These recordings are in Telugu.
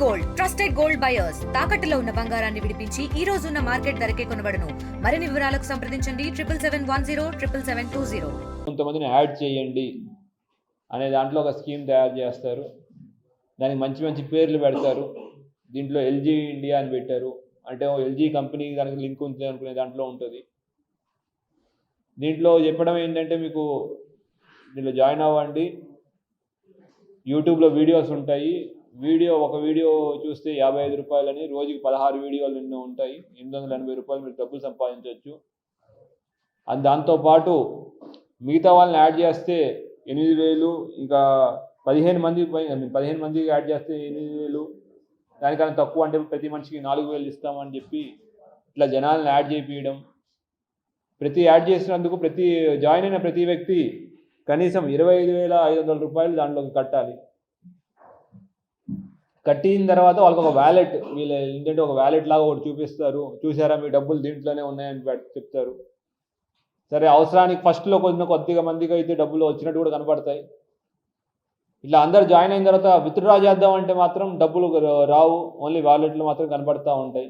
గోల్డ్ ట్రస్టెడ్ గోల్డ్ బయర్స్ తాకట్టులో ఉన్న బంగారాన్ని విడిపించి ఈ రోజు ఉన్న మార్కెట్ ధరకే కొనబడును. మరిన్ని వివరాలకు సంప్రదించండి 7771077720. కొంతమందిని యాడ్ చేయండి అనే దాంట్లో ఒక స్కీమ్ తయారు చేస్తారు. దానికి మంచి మంచి పేర్లు పెడతారు. దీంట్లో ఎల్జీ ఇండియా అని పెట్టారు. అంటే ఎల్జీ కంపెనీ దానికి లింక్ ఉంది అనుకునే దాంట్లో ఉంటుంది. దీంట్లో చెప్పడం ఏంటంటే మీకు దీంట్లో జాయిన్ అవ్వండి. యూట్యూబ్లో వీడియోస్ ఉంటాయి. ఒక వీడియో చూస్తే 55 రూపాయలని, రోజుకి 16 వీడియోలు ఎన్నో ఉంటాయి. 880 రూపాయలు మీరు డబ్బులు సంపాదించవచ్చు. దాంతోపాటు మిగతా వాళ్ళని యాడ్ చేస్తే 8,000, ఇంకా 15 మందికి యాడ్ చేస్తే 8,000, దానికన్నా తక్కువ అంటే ప్రతి మనిషికి 4,000 ఇస్తామని చెప్పి ఇట్లా జనాలను యాడ్ చేయించడం. యాడ్ చేసినందుకు జాయిన్ అయిన ప్రతి వ్యక్తి కనీసం 25,500 రూపాయలు దాంట్లోకి కట్టాలి. కట్టిన తర్వాత వాళ్ళకి ఒక వ్యాలెట్, వీళ్ళు ఏంటంటే ఒక వ్యాలెట్ లాగా ఒకటి చూపిస్తారు. చూసారా మీ డబ్బులు దీంట్లోనే ఉన్నాయని చెప్తారు. సరే, అవసరానికి ఫస్ట్లో కొద్దిగా మందికి అయితే డబ్బులు వచ్చినట్టు కూడా కనపడతాయి. ఇట్లా అందరు జాయిన్ అయిన తర్వాత విత్డ్రా చేద్దాం అంటే మాత్రం డబ్బులు రావు, ఓన్లీ వ్యాలెట్లు మాత్రం కనపడతా ఉంటాయి.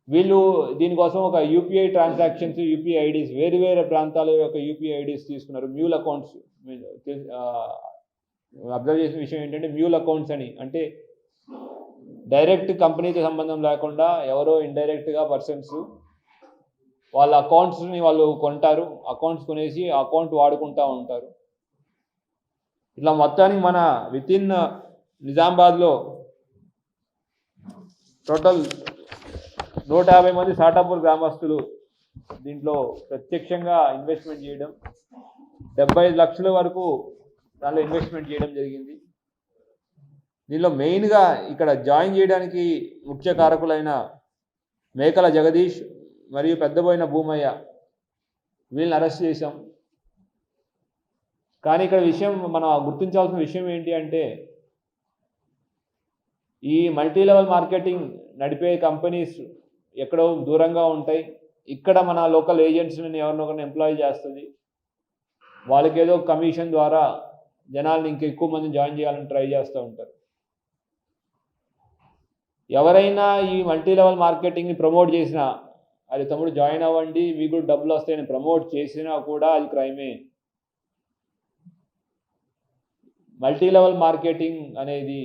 వీళ్ళు దీనికోసం ఒక యూపీఐ ట్రాన్సాక్షన్స్, యూపీఐ ఐడీస్, వేరు ప్రాంతాల యొక్క యూపీఐ ఐడీస్ తీసుకున్నారు. మ్యూల్ అకౌంట్స్ అబ్జర్వ్ చేసిన విషయం ఏంటంటే మ్యూల్ అకౌంట్స్ అని అంటే డైరెక్ట్ కంపెనీతో సంబంధం లేకుండా ఎవరో ఇండైరెక్ట్గా పర్సన్స్ వాళ్ళ అకౌంట్స్ని వాళ్ళు కొంటారు. అకౌంట్స్ కొనేసి అకౌంట్ వాడుకుంటూ ఉంటారు. ఇట్లా మొత్తానికి మన వితిన్ నిజామాబాద్లో టోటల్ 150 మంది సాటాపూర్ గ్రామస్తులు దీంట్లో ప్రత్యక్షంగా ఇన్వెస్ట్మెంట్ చేయడం, 75 లక్షల వరకు దానిలో ఇన్వెస్ట్మెంట్ చేయడం జరిగింది. దీనిలో మెయిన్గా ఇక్కడ జాయిన్ చేయడానికి ముఖ్య కారకులైన మేకల జగదీష్ మరియు పెద్దబోయిన భూమయ్య, వీళ్ళని అరెస్ట్ చేశాం. కానీ ఇక్కడ మనం గుర్తించాల్సిన విషయం ఏంటి అంటే ఈ మల్టీ లెవెల్ మార్కెటింగ్ నడిపే కంపెనీస్ ఎక్కడో దూరంగా ఉంటాయి. ఇక్కడ మన లోకల్ ఏజెంట్స్ని ఎవరినొకరిని ఎంప్లాయ్ చేస్తుంది. వాళ్ళకి ఏదో కమిషన్ ద్వారా జనాల్ని ఇంకా ఎక్కువ మంది జాయిన్ చేయాలని ట్రై చేస్తూ ఉంటారు. ఎవరైనా ఈ మల్టీ లెవెల్ మార్కెటింగ్ని ప్రమోట్ చేసినా, అది తమ్ముడు జాయిన్ అవ్వండి మీకు కూడా డబ్బులు వస్తాయని ప్రమోట్ చేసినా కూడా అది క్రైమే. మల్టీ లెవెల్ మార్కెటింగ్ అనేది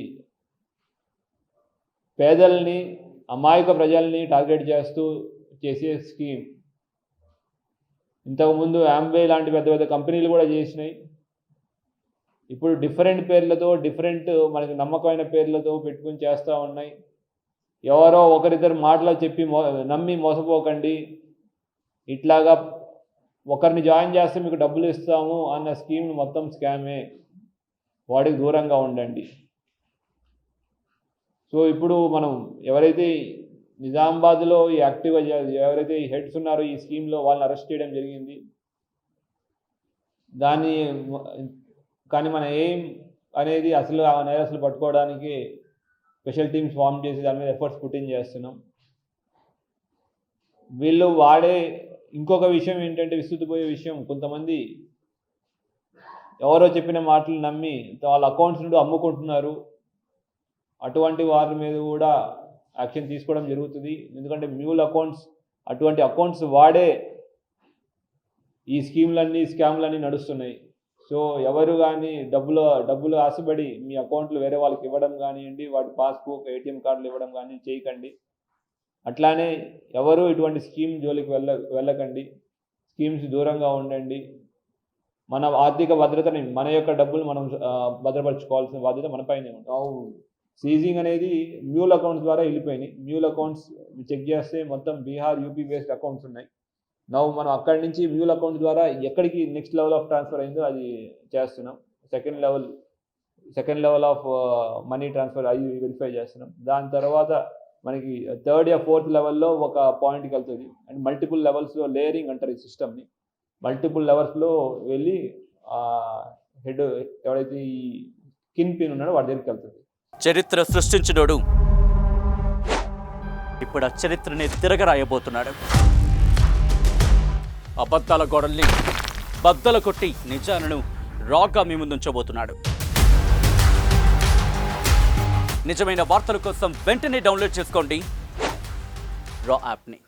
పేదల్ని, అమాయక ప్రజల్ని టార్గెట్ చేస్తూ చేసే స్కీమ్. ఇంతకుముందు యాంబే లాంటి పెద్ద పెద్ద కంపెనీలు కూడా చేసినాయి. ఇప్పుడు డిఫరెంట్ పేర్లతో, మనకి నమ్మకమైన పేర్లతో పెట్టుకుని చేస్తూ ఉన్నాయి. ఎవరో ఒకరిద్దరు మాటలు చెప్పి నమ్మి మోసపోకండి. ఇట్లాగా ఒకరిని జాయిన్ చేస్తే మీకు డబ్బులు ఇస్తాము అన్న స్కీమ్ మొత్తం స్కామే. వాడికి దూరంగా ఉండండి. సో ఇప్పుడు మనం ఎవరైతే నిజామాబాద్లో ఈ యాక్టివ్గా ఎవరైతే ఈ హెడ్స్ ఉన్నారో ఈ స్కీమ్లో వాళ్ళని అరెస్ట్ చేయడం జరిగింది. కానీ మన ఎయిమ్ అనేది అసలు ఆ నేరస్తులు పట్టుకోవడానికి స్పెషల్ టీమ్స్ ఫామ్ చేసి దాని మీద ఎఫర్ట్స్ పుట్టిన్ చేస్తున్నాం. వీళ్ళు వాడే ఇంకొక విషయం ఏంటంటే విస్తుపోయే విషయం, కొంతమంది ఎవరో చెప్పిన మాటలు నమ్మి వాళ్ళ అకౌంట్స్ నుండి అమ్ముకుంటున్నారు. అటువంటి వారి మీద కూడా యాక్షన్ తీసుకోవడం జరుగుతుంది. ఎందుకంటే మ్యూల్ అకౌంట్స్, అటువంటి అకౌంట్స్ వాడే ఈ స్కామ్లన్నీ నడుస్తున్నాయి. సో ఎవరు కానీ డబ్బులు ఆశపడి మీ అకౌంట్లు వేరే వాళ్ళకి ఇవ్వడం కానివ్వండి, వాటి పాస్బుక్, ఏటీఎం కార్డులు ఇవ్వడం కానీ చేయకండి. అట్లానే ఎవరు ఇటువంటి స్కీమ్ జోలికి వెళ్ళకండి. స్కీమ్స్ దూరంగా ఉండండి. మన ఆర్థిక భద్రతని, మన యొక్క డబ్బులు మనం భద్రపరచుకోవాల్సిన బాధ్యత మన పైనే ఉంటుంది. సీజింగ్ అనేది మ్యూల్ అకౌంట్స్ ద్వారా వెళ్ళిపోయినాయి. మ్యూల్ అకౌంట్స్ చెక్ చేస్తే మొత్తం బీహార్, యూపీ బేస్డ్ అకౌంట్స్ ఉన్నాయి. మనం అక్కడి నుంచి మ్యూల్ అకౌంట్ ద్వారా ఎక్కడికి నెక్స్ట్ లెవెల్ ఆఫ్ ట్రాన్స్ఫర్ అయిందో అది చేస్తున్నాం. Second level of money transfer అది వెరిఫై చేస్తున్నాం. దాని తర్వాత మనకి థర్డ్ యా ఫోర్త్ లెవెల్లో ఒక పాయింట్కి వెళ్తుంది. అండ్ మల్టిపుల్ లెవెల్స్లో లేయరింగ్ అంటారు ఈ సిస్టమ్ని. మల్టిపుల్ లెవెల్స్లో వెళ్ళి హెడ్ ఎవరైతే ఈ కిన్ పిన్ ఉన్నాడో వాడి దగ్గరికి వెళ్తుంది. చరిత్ర సృష్టించినోడు ఇప్పుడు ఆ చరిత్రని తిరగరాయబోతున్నాడు. అబద్ధాల గోడల్ని బద్దలు కొట్టి నిజాలను రాగా మీ ముందుంచబోతున్నాడు. నిజమైన వార్తల కోసం వెంటనే డౌన్లోడ్ చేసుకోండి రా యాప్ని.